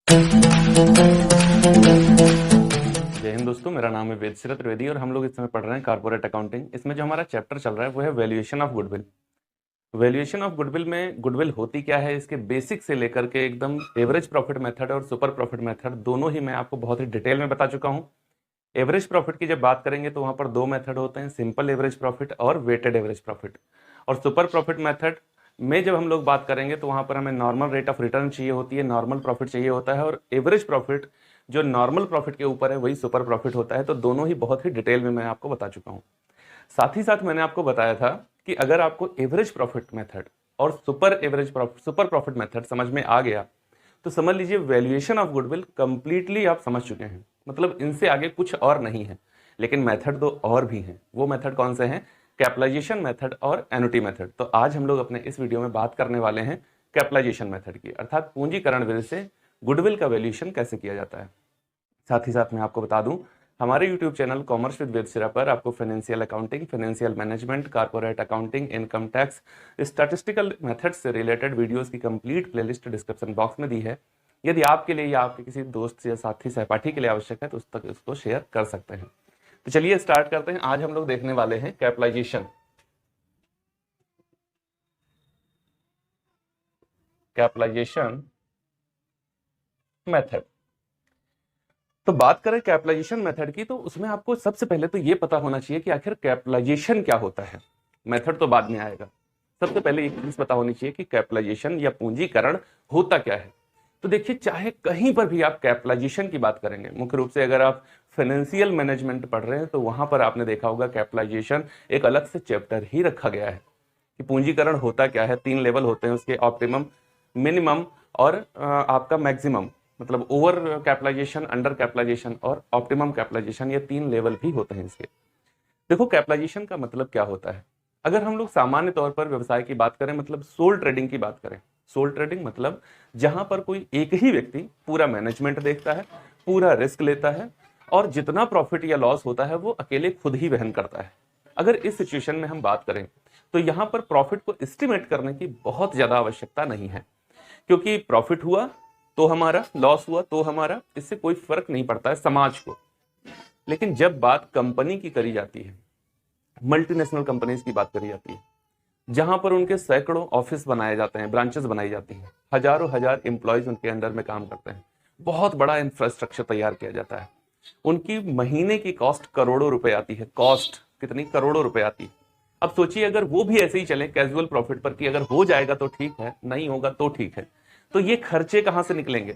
जय हिंद दोस्तों, मेरा नाम है वेदश्री त्रिवेदी और हम लोग इस समय पढ़ रहे हैं कॉर्पोरेट अकाउंटिंग। इसमें जो हमारा चैप्टर चल रहा है वो है valuation of goodwill. Valuation of goodwill में गुडविल होती क्या है, इसके बेसिक से लेकर के एकदम एवरेज प्रॉफिट मेथड और सुपर प्रॉफिट मेथड दोनों ही मैं आपको बहुत ही डिटेल में बता चुका हूं। एवरेज प्रॉफिट की जब बात करेंगे तो वहां पर दो मेथड होते हैं, सिंपल एवरेज प्रॉफिट और वेटेड एवरेज प्रॉफिट। और सुपर प्रॉफिट मेथड में जब हम लोग बात करेंगे तो वहां पर हमें नॉर्मल रेट ऑफ रिटर्न चाहिए होती है, नॉर्मल प्रॉफिट चाहिए होता है, और एवरेज प्रॉफिट जो नॉर्मल प्रॉफिट के ऊपर है वही सुपर प्रॉफिट होता है। तो दोनों ही बहुत ही डिटेल में मैं आपको बता चुका हूं। साथ ही साथ मैंने आपको बताया था कि अगर आपको एवरेज प्रॉफिट मेथड और सुपर प्रॉफिट मेथड समझ में आ गया तो समझ लीजिए वैल्यूएशन ऑफ गुडविल कंप्लीटली आप समझ चुके हैं। मतलब इनसे आगे कुछ और नहीं है। लेकिन मेथड दो और भी हैं। वो मेथड कौन से हैं? कैपिटलाइजेशन मेथड और एन्युटी मेथड। तो आज हम लोग अपने इस वीडियो में बात करने वाले हैं कैपिटलाइजेशन मेथड की, अर्थात पूंजीकरण विधि से गुडविल का वैल्यूएशन कैसे किया जाता है। साथ ही साथ मैं आपको बता दूं, हमारे YouTube चैनल कॉमर्स विद वेदसिरा पर आपको financial accounting, financial management, corporate accounting, income tax, statistical methods से रिलेटेड वीडियोस की कंप्लीट प्लेलिस्ट डिस्क्रिप्शन बॉक्स में दी है। यदि आपके लिए या आपके किसी दोस्त या साथी सहपाठी के लिए आवश्यक है तो उस तक इसको शेयर कर सकते हैं। तो चलिए स्टार्ट करते हैं। आज हम लोग देखने वाले हैं कैपिटलाइजेशन मेथड। तो बात करें कैपिटलाइजेशन मेथड की, तो उसमें आपको सबसे पहले तो ये पता होना चाहिए कि आखिर कैपिटलाइजेशन क्या होता है। मेथड तो बाद में आएगा। सबसे पहले एक चीज पता होनी चाहिए कि कैपिटलाइजेशन या पूंजीकरण होता क्या है। तो देखिए, चाहे कहीं पर भी आप कैपिटलाइजेशन की बात करेंगे, मुख्य रूप से अगर आप फाइनेंशियल मैनेजमेंट पढ़ रहे हैं तो वहां पर आपने देखा होगा कैपिटलाइजेशन एक अलग से चैप्टर ही रखा गया है कि पूंजीकरण होता क्या है। 3 लेवल होते हैं उसके, ऑप्टिमम, मिनिमम और आपका मैक्सिमम। मतलब ओवर कैपिटलाइजेशन, अंडर कैपिटलाइजेशन और ऑप्टिमम कैपिटलाइजेशन, ये 3 लेवल भी होते हैं इसके। देखो, कैपिटलाइजेशन का मतलब क्या होता है। अगर हम लोग सामान्य तौर पर व्यवसाय की बात करें, मतलब सोल ट्रेडिंग की बात करें, सोल ट्रेडिंग मतलब जहां पर कोई एक ही व्यक्ति पूरा मैनेजमेंट देखता है, पूरा रिस्क लेता है और जितना प्रॉफिट या लॉस होता है वो अकेले खुद ही वहन करता है। अगर इस सिचुएशन में हम बात करें तो यहां पर प्रॉफिट को एस्टिमेट करने की बहुत ज्यादा आवश्यकता नहीं है, क्योंकि प्रॉफिट हुआ तो हमारा, लॉस हुआ तो हमारा, इससे कोई फर्क नहीं पड़ता है समाज को। लेकिन जब बात कंपनी की करी जाती है, मल्टीनेशनल कंपनीज की बात करी जाती है, जहां पर उनके सैकड़ों ऑफिस बनाए जाते हैं, ब्रांचेस बनाई जाती हैं, हजारों हजार एम्प्लॉयज उनके अंडर में काम करते हैं, बहुत बड़ा इंफ्रास्ट्रक्चर तैयार किया जाता है, उनकी महीने की कॉस्ट करोड़ों रुपए आती है। कॉस्ट कितनी? करोड़ों रुपए आती है। अब सोचिए, अगर वो भी ऐसे ही चले कैजुअल प्रॉफिट पर कि अगर हो जाएगा तो ठीक है, नहीं होगा तो ठीक है, तो ये खर्चे कहां से निकलेंगे?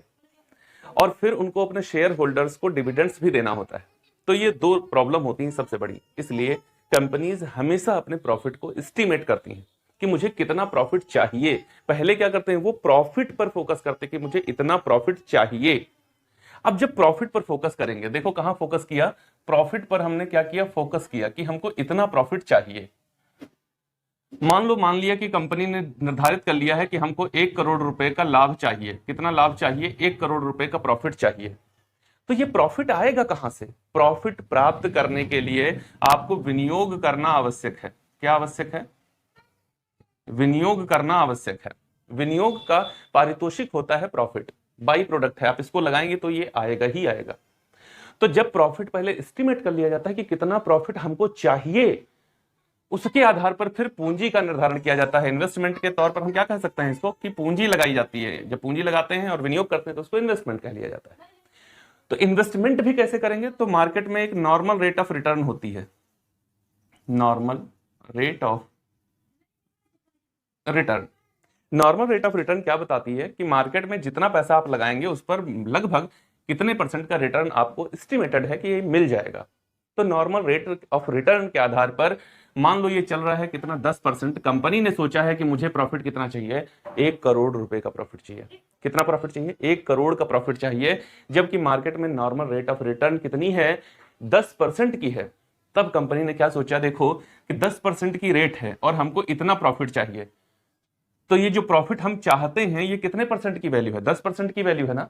और फिर उनको अपने शेयर होल्डर्स को डिविडेंड्स भी देना होता है। तो ये दो प्रॉब्लम होती हैं सबसे बड़ी। इसलिए कंपनीज हमेशा अपने प्रॉफिट को एस्टिमेट करती हैं कि मुझे कितना प्रॉफिट चाहिए। पहले क्या करते हैं, वो प्रॉफिट पर फोकस करते हैं कि मुझे इतना प्रॉफिट चाहिए। अब जब प्रॉफिट पर फोकस करेंगे, देखो कहां फोकस किया, प्रॉफिट पर हमने क्या किया, फोकस किया कि हमको इतना प्रॉफिट चाहिए। मान लिया कि कंपनी ने निर्धारित कर लिया है कि हमको 1 करोड़ रुपए का लाभ चाहिए। कितना लाभ चाहिए? 1 करोड़ रुपए का प्रॉफिट चाहिए। तो ये प्रॉफिट आएगा कहां से? प्रॉफिट प्राप्त करने के लिए आपको विनियोग करना आवश्यक है। क्या आवश्यक है? विनियोग करना आवश्यक है। विनियोग का पारितोषिक होता है प्रॉफिट, बाई प्रोडक्ट है, आप इसको लगाएंगे तो ये आएगा ही आएगा। तो जब प्रॉफिट पहले एस्टिमेट कर लिया जाता है कि कितना प्रॉफिट हमको चाहिए, उसके आधार पर फिर पूंजी का निर्धारण किया जाता है। इन्वेस्टमेंट के तौर पर हम क्या कह सकते हैं इसको, कि पूंजी लगाई जाती है। जब पूंजी लगाते हैं और विनियोग करते हैं तो उसको इन्वेस्टमेंट कह लिया जाता है। तो इन्वेस्टमेंट भी कैसे करेंगे, तो मार्केट में एक नॉर्मल रेट ऑफ रिटर्न होती है, normal rate of return. Normal rate of return क्या बताती है कि मार्केट में जितना पैसा आप लगाएंगे उस पर लगभग कितने परसेंट का रिटर्न आपको एस्टिमेटेड है कि ये मिल जाएगा। तो नॉर्मल रेट ऑफ रिटर्न के आधार पर मान लो ये चल रहा है कितना, 10%। कंपनी ने सोचा है कि मुझे प्रॉफिट कितना चाहिए, 1 करोड़ रुपए का प्रॉफिट चाहिए। कितना प्रॉफिट चाहिए? 1 करोड़ का प्रॉफिट चाहिए। जबकि मार्केट में नॉर्मल रेट ऑफ रिटर्न कितनी है, 10% की है। तब कंपनी ने क्या सोचा, देखो कि 10% की रेट है और हमको इतना प्रॉफिट चाहिए, तो ये जो प्रॉफिट हम चाहते हैं ये कितने परसेंट की वैल्यू है? 10% की वैल्यू है ना।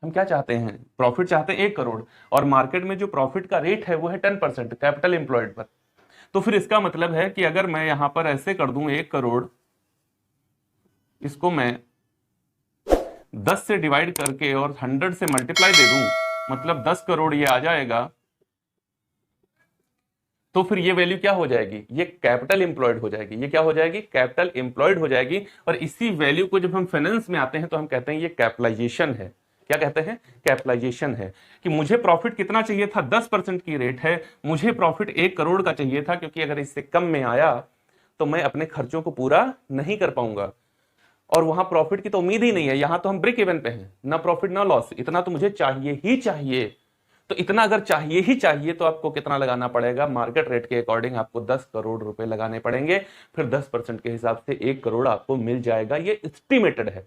हम क्या चाहते हैं, प्रॉफिट चाहते हैं 1 करोड़, और मार्केट में जो प्रॉफिट का रेट है वो है 10% कैपिटल एम्प्लॉयड पर। तो फिर इसका मतलब है कि अगर मैं यहां पर ऐसे कर दूं 1 करोड़, इसको मैं 10 से डिवाइड करके और 100 से मल्टीप्लाई दे दूं, मतलब 10 करोड़ ये आ जाएगा, तो फिर ये वैल्यू क्या हो जाएगी, ये कैपिटल एम्प्लॉयड हो जाएगी। ये क्या हो जाएगी, कैपिटल एम्प्लॉयड हो जाएगी। और इसी वैल्यू को जब हम फाइनेंस में आते हैं तो हम कहते हैं ये कैपिटलाइजेशन है। क्या कहते हैं, कैपिटलाइजेशन है। कि मुझे प्रॉफिट कितना चाहिए था, 10% की रेट है, मुझे प्रॉफिट 1 करोड़ का चाहिए था, क्योंकि अगर इससे कम में आया तो मैं अपने खर्चों को पूरा नहीं कर पाऊंगा, और वहां प्रॉफिट की तो उम्मीद ही नहीं है। यहां तो हम ब्रेक इवन पे हैं, ना प्रॉफिट ना लॉस, इतना तो मुझे चाहिए ही चाहिए। तो इतना अगर चाहिए ही चाहिए तो आपको कितना लगाना पड़ेगा, मार्केट रेट के अकॉर्डिंग आपको 10 करोड़ रुपए लगाने पड़ेंगे। फिर 10% के हिसाब से 1 करोड़ आपको मिल जाएगा। ये एस्टिमेटेड है,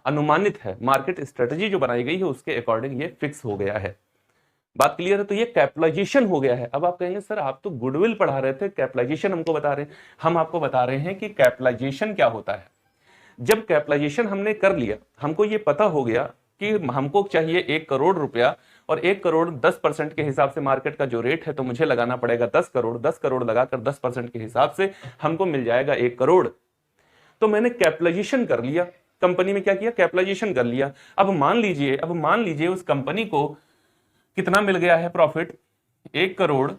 अनुमानित है, मार्केट स्ट्रेटजी जो बनाई गई है उसके अकॉर्डिंग ये फिक्स हो गया है। बात क्लियर है। तो ये कैपिटलाइजेशन हो गया है। अब आप कहेंगे सर आप तो गुडविल पढ़ा रहे थे, कैपिटलाइजेशन हमको बता रहे हैं। हम आपको बता रहे हैं कि कैपिटलाइजेशन क्या होता है। जब कैपिटलाइजेशन हमने कर लिया, हमको ये पता हो गया कि हमको चाहिए 1 करोड़ रुपया, और 1 करोड़ 10% के हिसाब से मार्केट का जो रेट है, तो मुझे लगाना पड़ेगा 10 करोड़। 10 करोड़ लगाकर 10% के हिसाब से हमको मिल जाएगा 1 करोड़। तो मैंने कैपिटलाइजेशन कर लिया, कंपनी में क्या किया, कैपिटलाइजेशन कर लिया। अब मान लीजिए उस कंपनी को कितना मिल गया है प्रॉफिट, 1 करोड़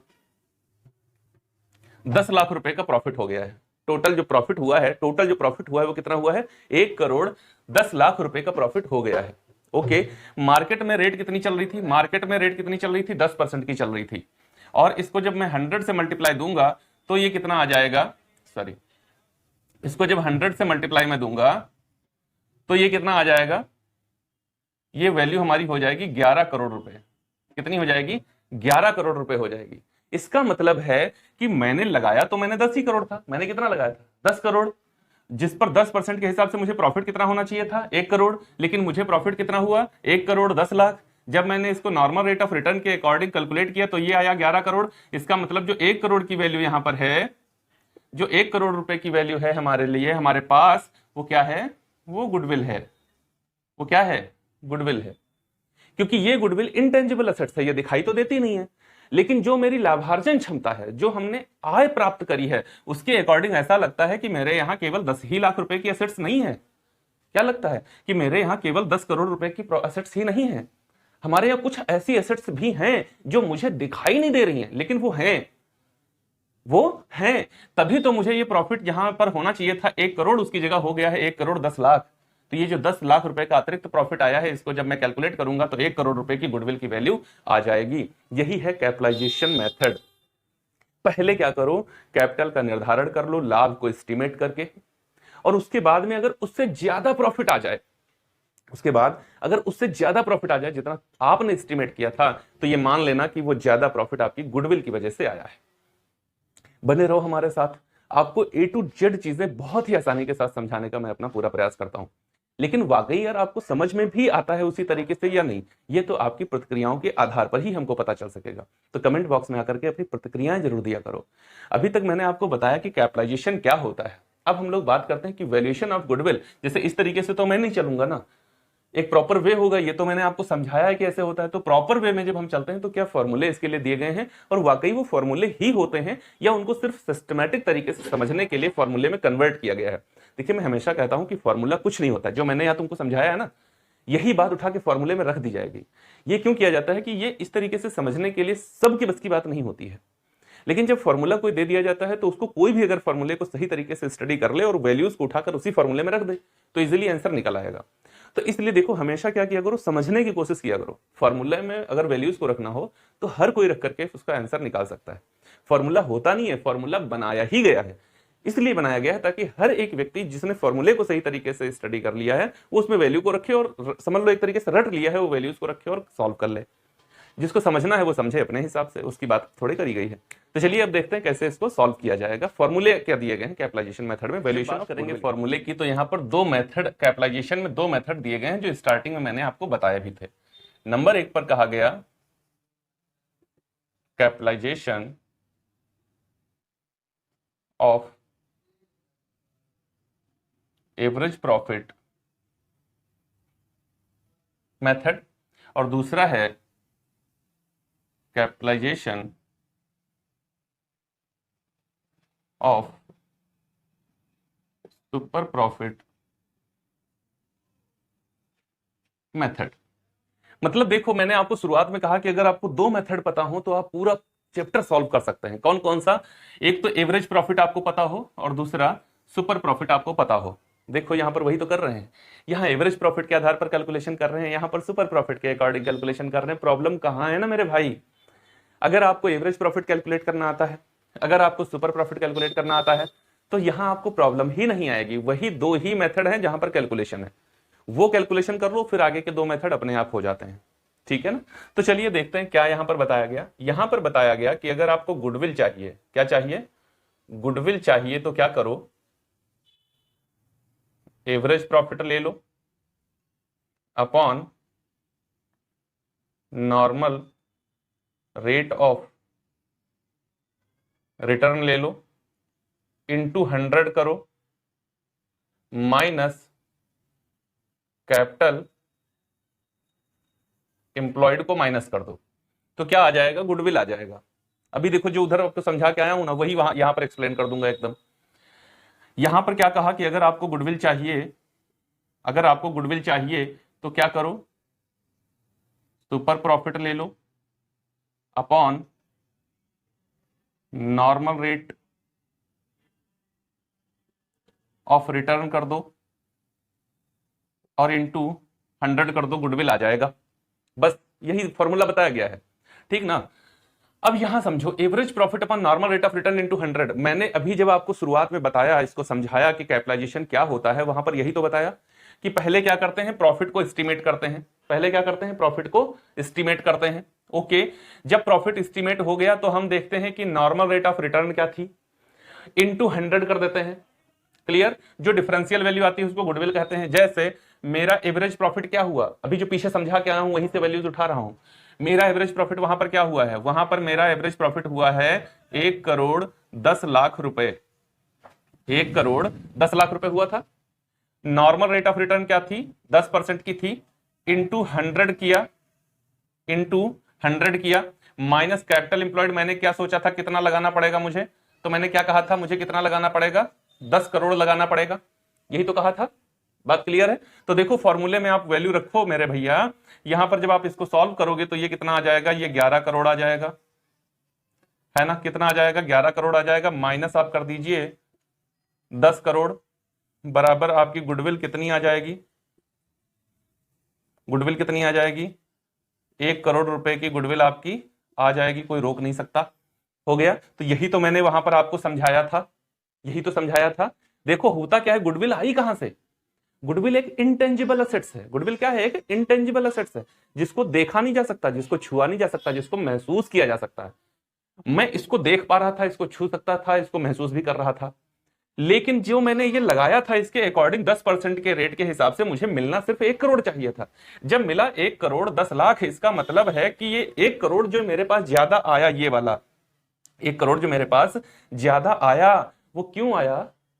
10 लाख रुपए का प्रॉफिट हो गया है। टोटल जो प्रॉफिट हुआ है, वो कितना हुआ है, 1 करोड़ 10 लाख रुपए का प्रॉफिट हो गया है। ओके, मार्केट में रेट कितनी चल रही थी, 10% की चल रही थी। और इसको जब मैं 100 से मल्टीप्लाई दूंगा तो ये कितना आ जाएगा, सॉरी, इसको जब 100 से मल्टीप्लाई में दूंगा तो ये कितना आ जाएगा, ये वैल्यू हमारी हो जाएगी 11 करोड़ रुपए। कितनी हो जाएगी, 11 करोड़ रुपए हो जाएगी। इसका मतलब है कि मैंने लगाया तो मैंने 10 ही करोड़ था, मैंने कितना लगाया था, 10 करोड़, जिस पर 10% के हिसाब से मुझे प्रॉफिट कितना होना चाहिए था, 1 करोड़, लेकिन मुझे प्रॉफिट कितना हुआ, 1 करोड़ 10 लाख। जब मैंने इसको नॉर्मल रेट ऑफ रिटर्न के अकॉर्डिंग कैलकुलेट किया तो ये आया 11 करोड़। इसका मतलब जो 1 करोड़ की वैल्यू यहां पर है, जो 1 करोड़ रुपए की वैल्यू है हमारे लिए, हमारे पास, वो क्या है, वो गुडविल है। वो क्या है, गुडविल है। क्योंकि ये गुडविल इंटेंजिबल एसेट्स है, ये दिखाई तो देती नहीं है, लेकिन जो मेरी लाभार्जन क्षमता है, जो हमने आय प्राप्त करी है, उसके अकॉर्डिंग ऐसा लगता है कि मेरे यहां केवल 10 ही लाख रुपए की एसेट्स नहीं है। क्या लगता है कि मेरे यहां केवल 10 करोड़ रुपए की एसेट्स ही नहीं है, हमारे यहां कुछ ऐसी एसेट्स भी हैं जो मुझे दिखाई नहीं दे रही हैं, लेकिन वो हैं। तभी तो मुझे ये प्रॉफिट यहां पर होना चाहिए था 1 करोड़, उसकी जगह हो गया है 1 करोड़ 10 लाख। तो ये जो 10 लाख रुपए का अतिरिक्त प्रॉफिट आया है, इसको जब मैं कैलकुलेट करूंगा तो 1 करोड़ रुपए की गुडविल की वैल्यू आ जाएगी। यही है कैपिटलाइजेशन मेथड। पहले क्या करो, कैपिटल का निर्धारण कर लो, लाभ को एस्टिमेट करके, और उसके बाद में अगर उससे ज्यादा प्रॉफिट आ जाए, जितना आपने एस्टिमेट किया था, तो ये मान लेना कि वो ज्यादा प्रॉफिट आपकी गुडविल की वजह से आया है। बने रहो हमारे साथ। आपको A to Z चीजें बहुत ही आसानी के साथ समझाने का मैं अपना पूरा प्रयास करता हूं। लेकिन वाकई यार आपको समझ में भी आता है उसी तरीके से या नहीं, ये तो आपकी प्रतिक्रियाओं के आधार पर ही हमको पता चल सकेगा। तो कमेंट बॉक्स में आकर के अपनी प्रतिक्रियाएं जरूर दिया करो। अभी तक मैंने आपको बताया कि कैपिटलाइजेशन क्या होता है। अब हम लोग बात करते हैं कि वैल्यूएशन ऑफ गुडविल। जैसे इस तरीके से तो मैं नहीं चलूंगा ना, एक प्रॉपर वे होगा, ये तो मैंने आपको समझाया है कि ऐसे होता है। तो प्रॉपर वे में जब हम चलते हैं तो क्या फॉर्मूले इसके लिए दिए गए हैं, और वाकई वो फॉर्मूले ही होते हैं, या उनको सिर्फ सिस्टमैटिक तरीके से समझने के लिए फॉर्मूले में कन्वर्ट किया गया है। देखिए, मैं हमेशा कहता हूं कि फॉर्मूला कुछ नहीं होता। जो मैंने यहाँ तुमको समझाया है ना, यही बात उठा के फॉर्मूले में रख दी जाएगी। ये क्यों किया जाता है कि ये इस तरीके से समझने के लिए सबकी बस की बात नहीं होती है। लेकिन जब फॉर्मूला कोई दे दिया जाता है तो उसको कोई भी अगर फॉर्मूले को सही तरीके से स्टडी कर ले और वैल्यूज को उठाकर उसी फॉर्मूले में रख दे तो इजीली आंसर निकल आएगा। तो इसलिए देखो, हमेशा क्या किया करो, समझने की कोशिश किया करो। फॉर्मूला में अगर वैल्यूज को रखना हो तो हर कोई रख करके उसका आंसर निकाल सकता है। फॉर्मूला होता नहीं है, फॉर्मूला बनाया ही गया है। इसलिए बनाया गया है ताकि हर एक व्यक्ति जिसने फॉर्मूले को सही तरीके से स्टडी कर लिया है वो उसमें वैल्यू को रखे, और समझ लो एक तरीके से रट लिया है, वो वैल्यूज को रखे और सॉल्व कर ले। जिसको समझना है वो समझे अपने हिसाब से, उसकी बात थोड़ी करी गई है। तो चलिए अब देखते हैं कैसे इसको सॉल्व किया जाएगा। फॉर्मूले क्या दिए गए हैं कैपिटलाइजेशन मेथड में, वैल्यूएशन करेंगे फॉर्मूले की। तो यहाँ पर दो मेथड, कैपिटलाइजेशन में दो मेथड दिए गए हैं जो स्टार्टिंग में मैंने आपको बताए भी थे। नंबर 1 पर कहा गया capitalisation of average profit method, और दूसरा है capitalisation of super profit method. मतलब देखो, मैंने आपको शुरुआत में कहा कि अगर आपको दो मेथड पता हो तो आप पूरा चैप्टर सॉल्व कर सकते हैं। कौन कौन सा? एक तो एवरेज प्रॉफिट आपको पता हो और दूसरा सुपर प्रॉफिट आपको पता हो। देखो यहां पर वही तो कर रहे हैं, यहां एवरेज प्रॉफिट के आधार पर कैलकुलेशन कर रहे हैं, यहां पर सुपर प्रॉफिट के अकॉर्डिंग कैलकुलेशन कर रहे हैं। प्रॉब्लम कहां है ना मेरे भाई? अगर आपको एवरेज प्रॉफिट कैलकुलेट करना आता है, अगर आपको सुपर प्रॉफिट कैलकुलेट करना आता है, तो यहां आपको प्रॉब्लम ही नहीं आएगी। वही दो ही मेथड है जहां पर कैलकुलेशन है, वो कैलकुलेशन कर लो, फिर आगे के दो मेथड अपने आप हो जाते हैं। ठीक है ना? तो चलिए देखते हैं क्या यहां पर बताया गया। यहां पर बताया गया कि अगर आपको गुडविल चाहिए, क्या चाहिए? गुडविल चाहिए, तो क्या करो, एवरेज प्रॉफिट ले लो upon normal rate of return ले लो, इंटू 100 करो, माइनस कैपिटल एम्प्लॉयड को माइनस कर दो, तो क्या आ जाएगा? गुडविल आ जाएगा। अभी देखो, जो उधर आपको समझा के आया हूं ना, वही वहां यहां पर एक्सप्लेन कर दूंगा एकदम। यहां पर क्या कहा कि अगर आपको गुडविल चाहिए, अगर आपको गुडविल चाहिए तो क्या करो, सुपर प्रॉफिट ले लो upon normal rate of return कर दो और इंटू 100 कर दो, गुडविल आ जाएगा। बस यही फॉर्मूला बताया गया है, ठीक ना? अब यहां समझो, average profit upon normal rate of return into 100। मैंने अभी जब आपको शुरुआत में बताया, इसको समझाया कि कैपिटलाइजेशन क्या होता है, वहां पर यही तो बताया कि पहले क्या करते हैं, प्रॉफिट को एस्टिमेट करते हैं। पहले क्या करते हैं? प्रॉफिट को एस्टिमेट करते हैं। ओके, जब प्रॉफिट एस्टिमेट हो गया तो हम देखते हैं कि नॉर्मल रेट ऑफ रिटर्न क्या थी, इनटू 100 कर देते हैं। क्लियर? जो डिफरेंशियल वैल्यू आती है उसको गुडविल कहते हैं। जैसे मेरा एवरेज प्रॉफिट क्या हुआ, अभी जो पीछे समझा के आया हूं वहीं से वैल्यूज उठा रहा हूं। मेरा एवरेज प्रॉफिट वहां पर क्या हुआ है? वहां पर मेरा एवरेज प्रॉफिट हुआ है 1,10,00,000 रुपए। 1,10,00,000 रुपए हुआ था। नॉर्मल रेट ऑफ रिटर्न क्या थी? 10% की थी। इंटू 100 किया, इंटू 100 किया, माइनस कैपिटल इंप्लॉयड मैंने क्या सोचा था कितना लगाना पड़ेगा मुझे, तो मैंने क्या कहा था, मुझे कितना लगाना पड़ेगा? 10 करोड़ लगाना पड़ेगा। यही तो कहा था। बात क्लियर है? तो देखो फॉर्मूले में आप वैल्यू रखो मेरे भैया, यहां पर जब आप इसको सॉल्व करोगे तो ये कितना आ जाएगा? ये 11 करोड़ आ जाएगा, है ना? कितना आ जाएगा? 11 करोड़ आ जाएगा। माइनस आप कर दीजिए 10 करोड़, बराबर आपकी गुडविल कितनी आ जाएगी? गुडविल कितनी आ जाएगी? 1 करोड़ रुपए की गुडविल आपकी आ जाएगी, कोई रोक नहीं सकता। हो गया? तो यही तो मैंने वहां पर आपको समझाया था, यही तो समझाया था। देखो होता क्या है, गुडविल आई कहां से? गुडविल एक इंटेंजिबल असेट्स है। गुडविल क्या है? एक इंटेंजिबल असेट्स है, जिसको देखा नहीं जा सकता, जिसको छुआ नहीं जा सकता, जिसको महसूस किया जा सकता है। मैं इसको देख पा रहा था, इसको छू सकता था, इसको महसूस भी कर रहा था, लेकिन जो मैंने ये लगाया था इसके अकॉर्डिंग 10% के रेट के हिसाब से मुझे मिलना सिर्फ 1 करोड़ चाहिए था। जब मिला 1,10,00,000, इसका मतलब है कि ये 1 करोड़ जो मेरे पास ज्यादा आया, ये वाला 1 करोड़ जो मेरे पास ज्यादा आया, वो क्यों आया?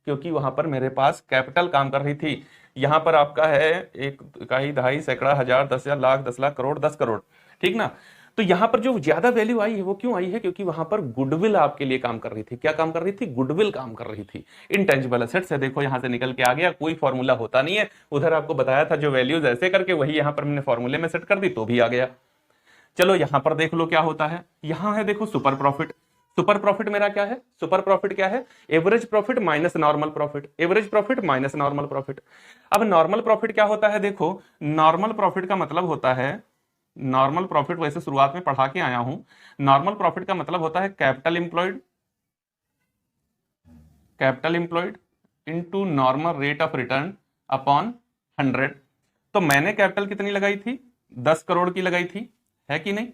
क्योंकि वहां पर मेरे पास कैपिटल काम कर रही थी। यहां पर आपका है 1, इकाई, दहाई, सैकड़ा, हजार, 10,000, लाख, 10,00,000, करोड़, 10 करोड़, ठीक ना? तो यहां पर जो ज्यादा वैल्यू आई है वो क्यों आई है? क्योंकि वहां पर गुडविल आपके लिए काम कर रही थी। क्या काम कर रही थी? गुडविल काम कर रही थी। इंटेंजिबल एसेट्स है, देखो यहां से निकल के आ गया, कोई फॉर्मूला होता नहीं है। उधर आपको बताया था जो वैल्यूज ऐसे करके, वही यहां पर मैंने फॉर्मूले में सेट कर दी तो भी आ गया। चलो यहां पर देख लो क्या होता है। यहां है देखो सुपर प्रॉफिट। सुपर प्रॉफिट मेरा क्या है? सुपर प्रॉफिट क्या है? Average profit minus normal profit, average profit minus normal profit. अब नॉर्मल प्रॉफिट क्या होता है? देखो नॉर्मल प्रॉफिट का मतलब होता है, नॉर्मल प्रॉफिट वैसे शुरुआत में पढ़ा के आया हूं, नॉर्मल प्रॉफिट का मतलब होता है capital employed, capital employed into normal rate of return upon 100। तो मैंने कैपिटल कितनी लगाई थी? 10 करोड़ की लगाई थी, है कि नहीं?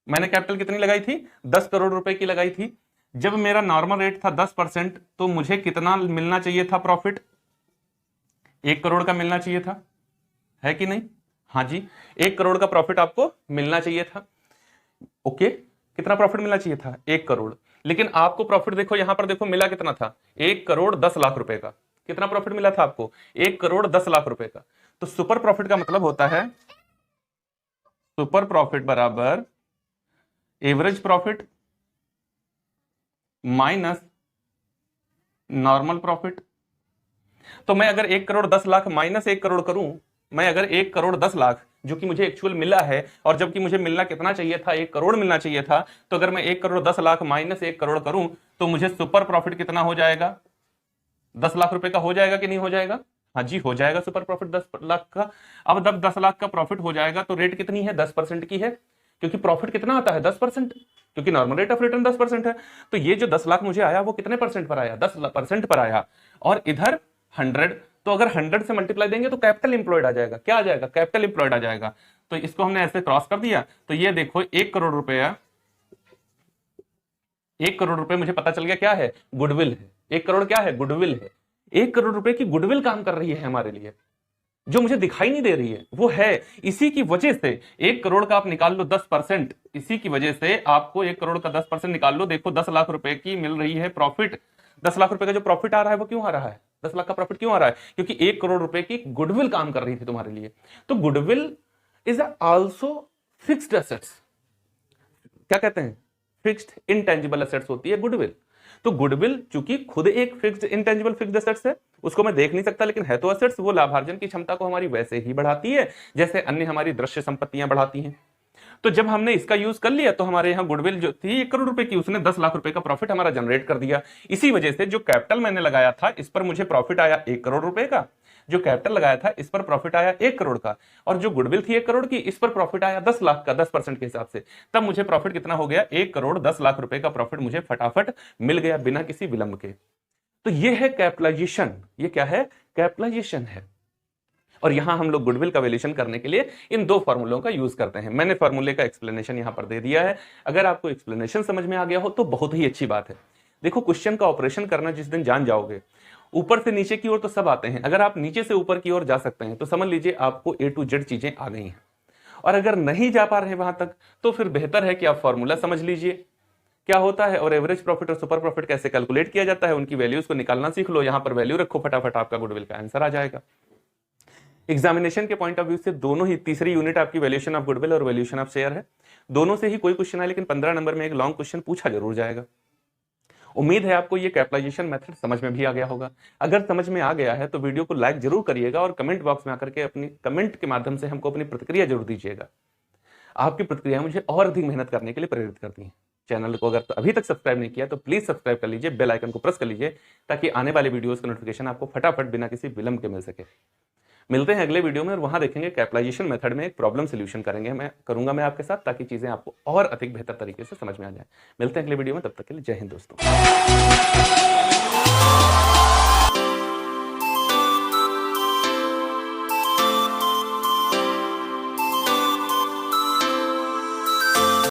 मैंने कैपिटल कितनी लगाई थी? 10 करोड़ रुपए की लगाई थी। जब मेरा नॉर्मल रेट था 10%, तो मुझे कितना मिलना चाहिए था प्रॉफिट? 1 करोड़ का मिलना चाहिए था, है कि नहीं? हाँ जी, 1 करोड़ का प्रॉफिट आपको मिलना चाहिए था। ओके, कितना प्रॉफिट मिलना चाहिए था? 1 करोड़। लेकिन आपको प्रॉफिट देखो यहां पर, देखो मिला कितना था? 1,10,00,000 रुपए का। कितना प्रॉफिट मिला था आपको? 1,10,00,000 रुपए का। तो सुपर प्रॉफिट का मतलब होता है, सुपर प्रॉफिट बराबर average profit minus normal profit. तो मैं अगर 1,10,00,000 माइनस 1 करोड़ करूं मैं अगर 1,10,00,000 जो कि मुझे एक्चुअल मिला है, और जबकि मुझे मिलना कितना चाहिए था, 1 करोड़ मिलना चाहिए था, तो अगर मैं 1,10,00,000 माइनस 1 करोड़ करूं तो मुझे सुपर प्रॉफिट कितना हो जाएगा, 10 लाख रुपए का हो जाएगा कि नहीं हो जाएगा? हाँ जी हो जाएगा सुपर प्रॉफिट 10 लाख का। अब जब 10 लाख का प्रॉफिट हो जाएगा तो रेट कितनी है, 10% की है, क्योंकि प्रॉफिट कितना आता है 10%, क्योंकि नॉर्मल रेट ऑफ रिटर्न 10% है। तो ये जो 10 लाख मुझे आया वो कितने परसेंट पर आया, 10% पर आया, और इधर 100, तो अगर 100 से मल्टीप्लाई देंगे तो कैपिटल इंप्लॉयड आ जाएगा, क्या आ जाएगा, कैपिटल इंप्लॉयड आ जाएगा। तो इसको हमने ऐसे क्रॉस कर दिया, तो ये देखो 1 करोड़ रुपया, 1 करोड़ रुपए मुझे पता चल गया क्या है, गुडविल है। 1 करोड़ क्या है, गुडविल है। 1 करोड़ रुपए की गुडविल काम कर रही है हमारे लिए, जो मुझे दिखाई नहीं दे रही है वो है। इसी की वजह से 1 करोड़ का आप निकाल लो 10%, इसी की वजह से आपको 1 करोड़ का 10% निकाल लो, देखो 10 लाख रुपए की मिल रही है प्रॉफिट। 10 लाख रुपए का जो प्रॉफिट आ रहा है वो क्यों आ रहा है, 10 लाख का प्रॉफिट क्यों आ रहा है, क्योंकि 1 करोड़ रुपए की गुडविल काम कर रही थी तुम्हारे लिए। तो goodwill is also fixed assets, क्या कहते हैं, फिक्स्ड इंटेंजिबल एसेट्स होती है गुडविल। तो गुडविल चूंकि खुद एक फिक्स्ड इंटेंजिबल फिक्स्ड एसेट्स है, उसको मैं देख नहीं सकता, लेकिन है तो एसेट्स, वो लाभार्जन की क्षमता को हमारी वैसे ही बढ़ाती है जैसे अन्य हमारी दृश्य संपत्तियां बढ़ाती हैं। तो जब हमने इसका यूज कर लिया तो हमारे यहाँ गुडविल जो थी 1 करोड़ रुपए की, उसने 10 लाख रुपए का प्रॉफिट हमारा जनरेट कर दिया। इसी वजह से जो कैपिटल मैंने लगाया था इस पर मुझे प्रॉफिट आया 1 करोड़ रुपए का, जो कैपिटल लगाया था इस पर प्रॉफिट आया 1 करोड़ का, और जो गुडविल थी 1 करोड़ की इस पर प्रॉफिट आया 10 लाख का, 10% के हिसाब से। तब मुझे प्रॉफिट कितना हो गया, 1 करोड़ 10 लाख रुपए का प्रॉफिट मुझे फटाफट मिल गया बिना किसी विलंब के। तो ये है कैपिटलाइजेशन, ये क्या है, कैपिटलाइजेशन है। और यहां हम लोग गुडविल का वैल्यूएशन करने के लिए इन दो फॉर्मूलों का यूज करते हैं। मैंने फॉर्मूले का एक्सप्लेनेशन यहां पर दे दिया है, अगर आपको एक्सप्लेनेशन समझ में आ गया हो तो बहुत ही अच्छी बात है। देखो क्वेश्चन का ऑपरेशन करना जिस दिन जान जाओगे, ऊपर से नीचे की ओर तो सब आते हैं, अगर आप नीचे से ऊपर की ओर जा सकते हैं तो समझ लीजिए आपको A to Z चीजें आ गई हैं। और अगर नहीं जा पा रहे वहां तक तो फिर बेहतर है कि आप फॉर्मूला समझ लीजिए क्या होता है, और एवरेज प्रॉफिट और सुपर प्रॉफिट कैसे कैलकुलेट किया जाता है, उनकी वैल्यूज को निकालना सीख लो। यहां पर वैल्यू रखो, फटाफट आपका गुडविल का आंसर आ जाएगा। एग्जामिनेशन के पॉइंट ऑफ व्यू से दोनों ही, तीसरी यूनिट आपकी वैल्यूएशन ऑफ गुडविल और वैल्यूएशन ऑफ शेयर है, दोनों से ही कोई क्वेश्चन है, लेकिन 15 नंबर में एक लॉन्ग क्वेश्चन पूछा जरूर जाएगा। उम्मीद है आपको ये कैपिटलाइजेशन मेथड समझ में भी आ गया होगा। अगर समझ में आ गया है तो वीडियो को लाइक जरूर करिएगा और कमेंट बॉक्स में आकर के अपनी कमेंट के माध्यम से हमको अपनी प्रतिक्रिया जरूर दीजिएगा। आपकी प्रतिक्रिया मुझे और अधिक मेहनत करने के लिए प्रेरित करती है। चैनल को अगर तो अभी तक सब्सक्राइब नहीं किया तो प्लीज सब्सक्राइब कर लीजिए, बेल आइकन को प्रेस कर लीजिए, ताकि आने वाले वीडियोस का नोटिफिकेशन आपको फटाफट बिना किसी विलंब के मिल सके। मिलते हैं अगले वीडियो में और वहां देखेंगे कैपिटलाइजेशन मेथड में एक प्रॉब्लम सॉल्यूशन करूंगा मैं आपके साथ, ताकि चीजें आपको और अधिक बेहतर तरीके से समझ में आ जाए। मिलते हैं अगले वीडियो में, तब तक के लिए जय हिंद दोस्तों।